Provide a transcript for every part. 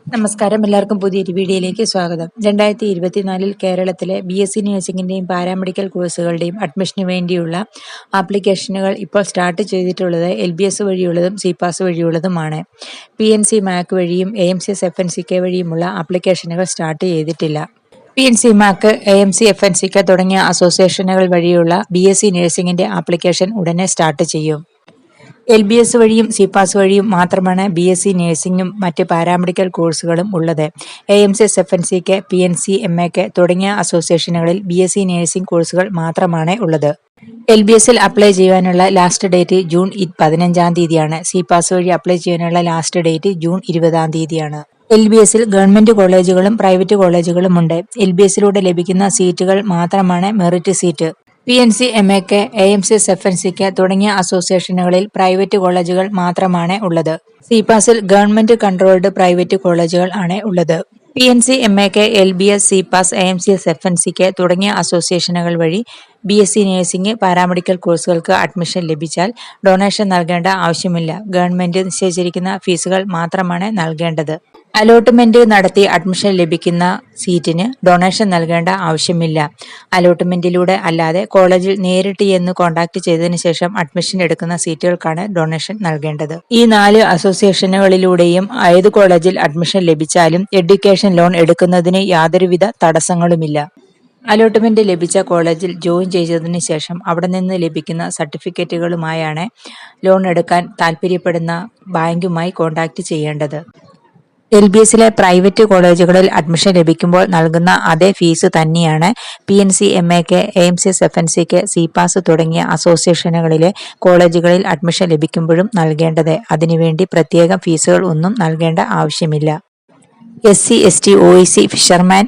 നമസ്കാരം, എല്ലാവർക്കും പുതിയൊരു വീഡിയോയിലേക്ക് സ്വാഗതം. 2024 കേരളത്തിലെ BSc നഴ്സിംഗിന്റെയും പാരാമെഡിക്കൽ കോഴ്സുകളുടെയും അഡ്മിഷന് വേണ്ടിയുള്ള ആപ്ലിക്കേഷനുകൾ ഇപ്പോൾ സ്റ്റാർട്ട് ചെയ്തിട്ടുള്ളത് LBS വഴിയുള്ളതും CPAS വഴിയുള്ളതുമാണ്. PNC MAC വഴിയും AMCS FNCK വഴിയുമുള്ള ആപ്ലിക്കേഷനുകൾ സ്റ്റാർട്ട് ചെയ്തിട്ടില്ല. PNC MAC, AMC FNCK തുടങ്ങിയ അസോസിയേഷനുകൾ വഴിയുള്ള BSc നഴ്സിംഗിന്റെ ആപ്ലിക്കേഷൻ ഉടനെ സ്റ്റാർട്ട് ചെയ്യും. LBS വഴിയും CPAS വഴിയും മാത്രമാണ് BSc നഴ്സിംഗും മറ്റ് പാരാമെഡിക്കൽ കോഴ്സുകളും ഉള്ളത്. AMCS FNCK, PNC MAK തുടങ്ങിയ അസോസിയേഷനുകളിൽ BSc നഴ്സിംഗ് കോഴ്സുകൾ മാത്രമാണ് ഉള്ളത്. LBSൽ അപ്ലൈ ചെയ്യാനുള്ള ലാസ്റ്റ് ഡേറ്റ് ജൂൺ 15-ാം തീയതിയാണ്. CPAS വഴി അപ്ലൈ ചെയ്യാനുള്ള ലാസ്റ്റ് ഡേറ്റ് ജൂൺ 20-ാം തീയതിയാണ്. LBSൽ ഗവൺമെന്റ് കോളേജുകളും പ്രൈവറ്റ് കോളേജുകളും ഉണ്ട്. LBSലൂടെ ലഭിക്കുന്ന സീറ്റുകൾ മാത്രമാണ് merit seat. PNC MAK, AMCS FNCK തുടങ്ങിയ അസോസിയേഷനുകളിൽ പ്രൈവറ്റ് കോളേജുകൾ മാത്രമാണ് ഉള്ളത്. CPASൽ ഗവൺമെന്റ് കൺട്രോൾഡ് പ്രൈവറ്റ് കോളേജുകൾ ആണ് ഉള്ളത്. PNC MAK, LBS, CPAS, AMCS FNCK തുടങ്ങിയ അസോസിയേഷനുകൾ വഴി BSc നഴ്സിംഗ് പാരാമെഡിക്കൽ കോഴ്സുകൾക്ക് അഡ്മിഷൻ ലഭിച്ചാൽ ഡൊണേഷൻ നൽകേണ്ട ആവശ്യമില്ല. ഗവൺമെന്റ് നിശ്ചയിച്ചിരിക്കുന്ന ഫീസുകൾ മാത്രമാണ് നൽകേണ്ടത്. അലോട്ട്മെന്റ് നടത്തി അഡ്മിഷൻ ലഭിക്കുന്ന സീറ്റിന് ഡൊണേഷൻ നൽകേണ്ട ആവശ്യമില്ല. അലോട്ട്മെന്റിലൂടെ അല്ലാതെ കോളേജിൽ നേരിട്ട് ചെന്ന് കോൺടാക്ട് ചെയ്തതിനു ശേഷം അഡ്മിഷൻ എടുക്കുന്ന സീറ്റുകൾക്കാണ് ഡൊണേഷൻ നൽകേണ്ടത്. ഈ 4 അസോസിയേഷനുകളിലൂടെയും ഏത് കോളേജിൽ അഡ്മിഷൻ ലഭിച്ചാലും എഡ്യൂക്കേഷൻ ലോൺ എടുക്കുന്നതിന് യാതൊരുവിധ തടസ്സങ്ങളുമില്ല. അലോട്ട്മെന്റ് ലഭിച്ച കോളേജിൽ ജോയിൻ ചെയ്തതിനു ശേഷം അവിടെ നിന്ന് ലഭിക്കുന്ന സർട്ടിഫിക്കറ്റുകളുമായാണ് ലോൺ എടുക്കാൻ താൽപ്പര്യപ്പെടുന്ന ബാങ്കുമായി കോൺടാക്ട് ചെയ്യേണ്ടത്. LBSലെ പ്രൈവറ്റ് കോളേജുകളിൽ അഡ്മിഷൻ ലഭിക്കുമ്പോൾ നൽകുന്ന അതേ ഫീസ് തന്നെയാണ് PNC MAK, AMCS FNCK, CPAS തുടങ്ങിയ അസോസിയേഷനുകളിലെ കോളേജുകളിൽ അഡ്മിഷൻ ലഭിക്കുമ്പോഴും നൽകേണ്ടത്. അതിനുവേണ്ടി പ്രത്യേകം ഫീസുകൾ ഒന്നും നൽകേണ്ട ആവശ്യമില്ല. SC, ST, OEC, ഫിഷർമാൻ,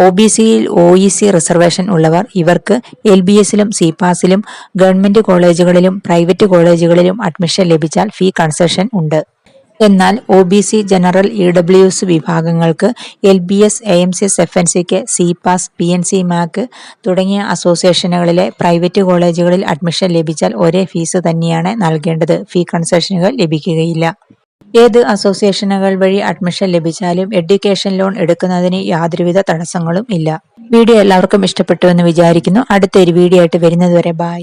OBCയിൽ OEC റിസർവേഷൻ ഉള്ളവർ ഇവർക്ക് LBSലും CPASലും ഗവൺമെന്റ് കോളേജുകളിലും പ്രൈവറ്റ് കോളേജുകളിലും അഡ്മിഷൻ ലഭിച്ചാൽ ഫീ കൺസെഷൻ ഉണ്ട്. എന്നാൽ OBC, ജനറൽ, EWS വിഭാഗങ്ങൾക്ക് LBS, AMCS FNCK, CPAS, PNC MAC തുടങ്ങിയ അസോസിയേഷനുകളിലെ പ്രൈവറ്റ് കോളേജുകളിൽ അഡ്മിഷൻ ലഭിച്ചാൽ ഒരേ ഫീസ് തന്നെയാണ് നൽകേണ്ടത്. ഫീ കൺസെഷനുകൾ ലഭിക്കുകയില്ല. ഏത് അസോസിയേഷനുകൾ വഴി അഡ്മിഷൻ ലഭിച്ചാലും എഡ്യൂക്കേഷൻ ലോൺ എടുക്കുന്നതിന് യാതൊരുവിധ തടസ്സങ്ങളും ഇല്ല. വീഡിയോ എല്ലാവർക്കും ഇഷ്ടപ്പെട്ടു എന്ന് വിചാരിക്കുന്നു. അടുത്തൊരു വീഡിയോ ആയിട്ട് വരുന്നതുവരെ ബൈ.